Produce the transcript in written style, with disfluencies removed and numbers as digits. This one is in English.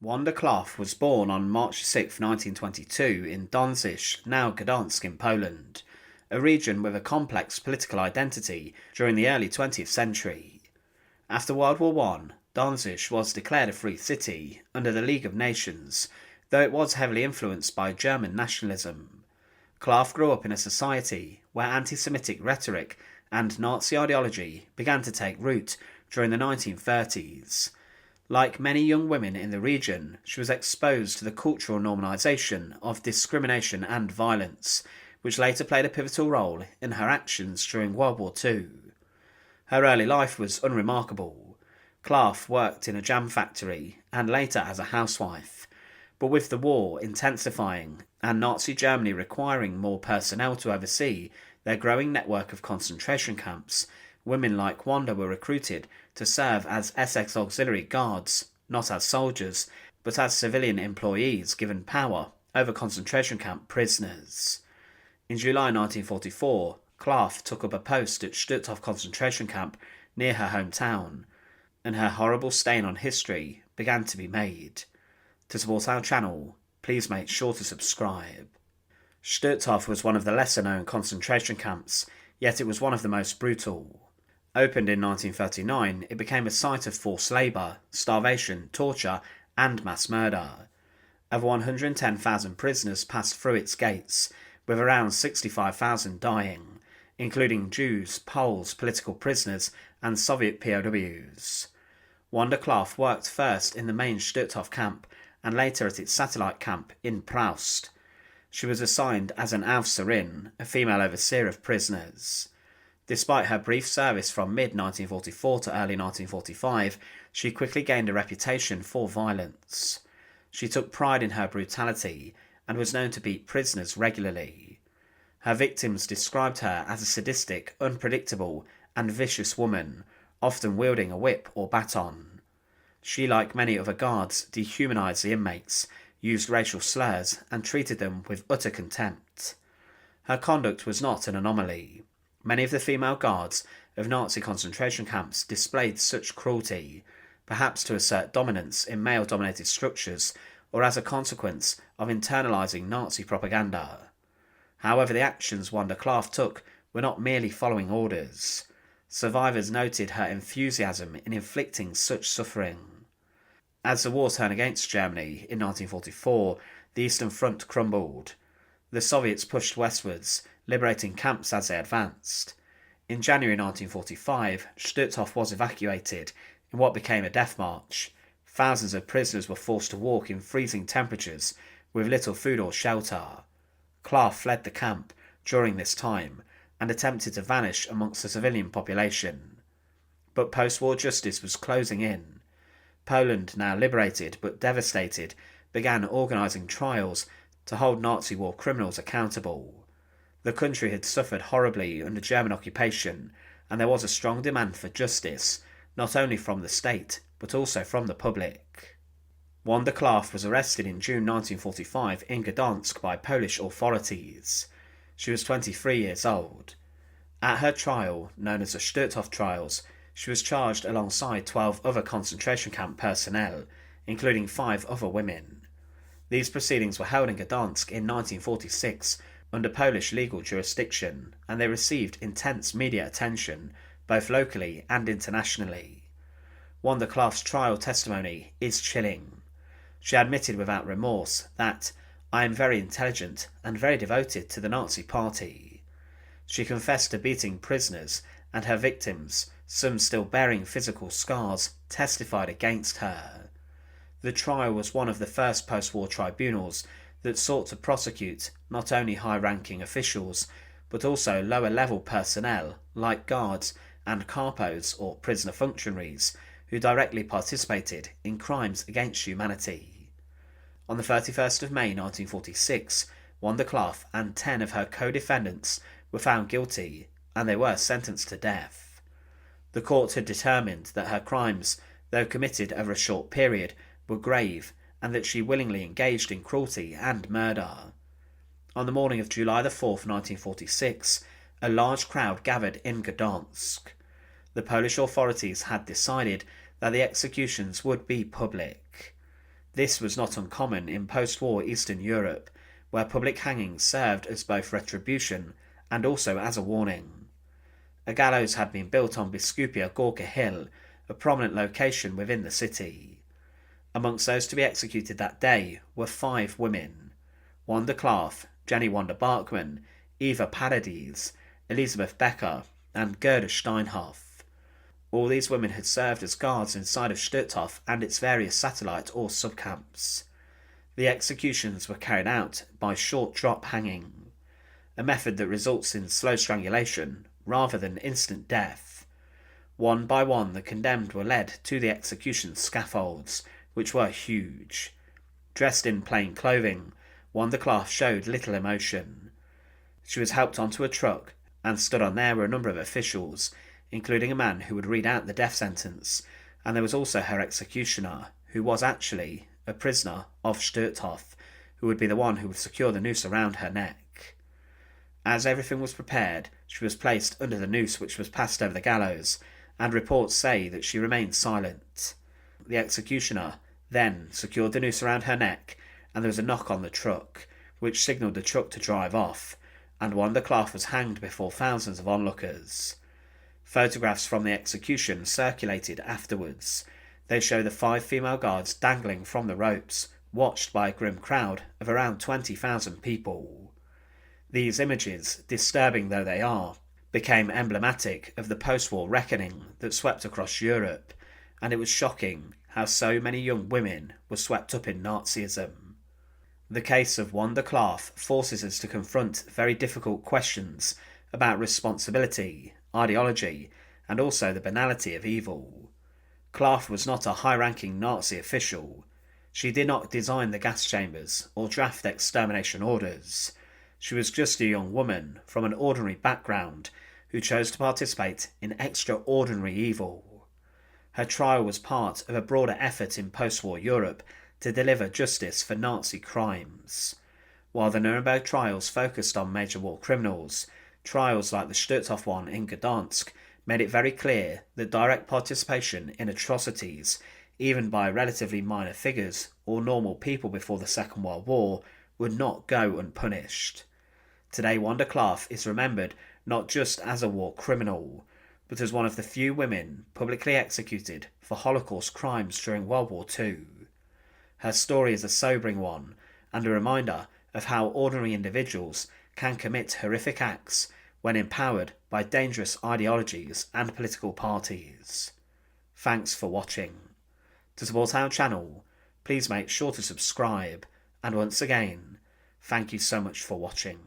Wanda Klaff was born on March 6, 1922 in Gdansk, now Gdansk in Poland, a region with a complex political identity during the early 20th century. After World War I, Gdansk was declared a free city under the League of Nations, though it was heavily influenced by German nationalism. Klaff grew up in a society where anti-Semitic rhetoric and Nazi ideology began to take root during the 1930s. Like many young women in the region, she was exposed to the cultural normalisation of discrimination and violence, which later played a pivotal role in her actions during World War II. Her early life was unremarkable. Klaff worked in a jam factory and later as a housewife, but with the war intensifying and Nazi Germany requiring more personnel to oversee their growing network of concentration camps, women like Wanda were recruited to serve as SS auxiliary guards, not as soldiers, but as civilian employees given power over concentration camp prisoners. In July 1944, Klaff took up a post at Stutthof Concentration Camp near her hometown, and her horrible stain on history began to be made. To support our channel, please make sure to subscribe. Stutthof was one of the lesser-known concentration camps, yet it was one of the most brutal. Opened in 1939, it became a site of forced labour, starvation, torture, and mass murder. Over 110,000 prisoners passed through its gates, with around 65,000 dying, including Jews, Poles, political prisoners, and Soviet POWs. Wanda Klaff worked first in the main Stutthof camp and later at its satellite camp in Proust. She was assigned as an Aufseherin, a female overseer of prisoners. Despite her brief service from mid-1944 to early 1945, she quickly gained a reputation for violence. She took pride in her brutality and was known to beat prisoners regularly. Her victims described her as a sadistic, unpredictable, and vicious woman, often wielding a whip or baton. She, like many other guards, dehumanized the inmates, used racial slurs, and treated them with utter contempt. Her conduct was not an anomaly. Many of the female guards of Nazi concentration camps displayed such cruelty, perhaps to assert dominance in male-dominated structures or as a consequence of internalising Nazi propaganda. However, the actions Wanda Klaff took were not merely following orders. Survivors noted her enthusiasm in inflicting such suffering. As the war turned against Germany in 1944, the Eastern Front crumbled. The Soviets pushed westwards, liberating camps as they advanced. In January 1945, Stutthof was evacuated in what became a death march. Thousands of prisoners were forced to walk in freezing temperatures with little food or shelter. Klaff fled the camp during this time and attempted to vanish amongst the civilian population. But post-war justice was closing in. Poland, now liberated but devastated, began organising trials to hold Nazi war criminals accountable. The country had suffered horribly under German occupation, and there was a strong demand for justice, not only from the state, but also from the public. Wanda Klaff was arrested in June 1945 in Gdansk by Polish authorities. She was 23 years old. At her trial, known as the Stutthof trials, she was charged alongside 12 other concentration camp personnel, including 5 other women. These proceedings were held in Gdansk in 1946, under Polish legal jurisdiction, and they received intense media attention, both locally and internationally. Wanda Klaff's trial testimony is chilling. She admitted without remorse that, "I am very intelligent and very devoted to the Nazi Party." She confessed to beating prisoners, and her victims, some still bearing physical scars, testified against her. The trial was one of the first post-war tribunals that sought to prosecute not only high-ranking officials, but also lower-level personnel like guards and capos or prisoner functionaries who directly participated in crimes against humanity. On the 31st of May 1946, Wanda Klaff and 10 of her co-defendants were found guilty, and they were sentenced to death. The court had determined that her crimes, though committed over a short period, were grave, and that she willingly engaged in cruelty and murder. On the morning of July 4th, 1946, a large crowd gathered in Gdansk. The Polish authorities had decided that the executions would be public. This was not uncommon in post-war Eastern Europe, where public hangings served as both retribution and also as a warning. A gallows had been built on Biskupia Gorka Hill, a prominent location within the city. Amongst those to be executed that day were 5 women: Wanda Klaff, Jenny Wanda Barkman, Eva Paradis, Elizabeth Becker, and Gerda Steinhoff. All these women had served as guards inside of Stutthof and its various satellite or subcamps. The executions were carried out by short drop hanging, a method that results in slow strangulation rather than instant death. One by one the condemned were led to the execution scaffolds, which were huge. Dressed in plain clothing, Wanda Klaff showed little emotion. She was helped onto a truck, and stood on there were a number of officials, including a man who would read out the death sentence, and there was also her executioner, who was actually a prisoner of Stutthof, who would be the one who would secure the noose around her neck. As everything was prepared, she was placed under the noose which was passed over the gallows, and reports say that she remained silent. The executioner then secured the noose around her neck, and there was a knock on the truck, which signalled the truck to drive off, and Wanda Klaff was hanged before thousands of onlookers. Photographs from the execution circulated afterwards. They show the 5 female guards dangling from the ropes, watched by a grim crowd of around 20,000 people. These images, disturbing though they are, became emblematic of the post-war reckoning that swept across Europe, and it was shocking how so many young women were swept up in Nazism. The case of Wanda Klaff forces us to confront very difficult questions about responsibility, ideology, and also the banality of evil. Klaff was not a high-ranking Nazi official. She did not design the gas chambers or draft extermination orders. She was just a young woman from an ordinary background who chose to participate in extraordinary evil. Her trial was part of a broader effort in post-war Europe to deliver justice for Nazi crimes. While the Nuremberg trials focused on major war criminals, trials like the Stutthof one in Gdansk made it very clear that direct participation in atrocities, even by relatively minor figures or normal people before the Second World War, would not go unpunished. Today, Wanda Klaff is remembered not just as a war criminal, but as one of the few women publicly executed for Holocaust crimes during World War II. Her story is a sobering one, and a reminder of how ordinary individuals can commit horrific acts when empowered by dangerous ideologies and political parties. Thanks for watching. To support our channel, please make sure to subscribe, and once again, thank you so much for watching.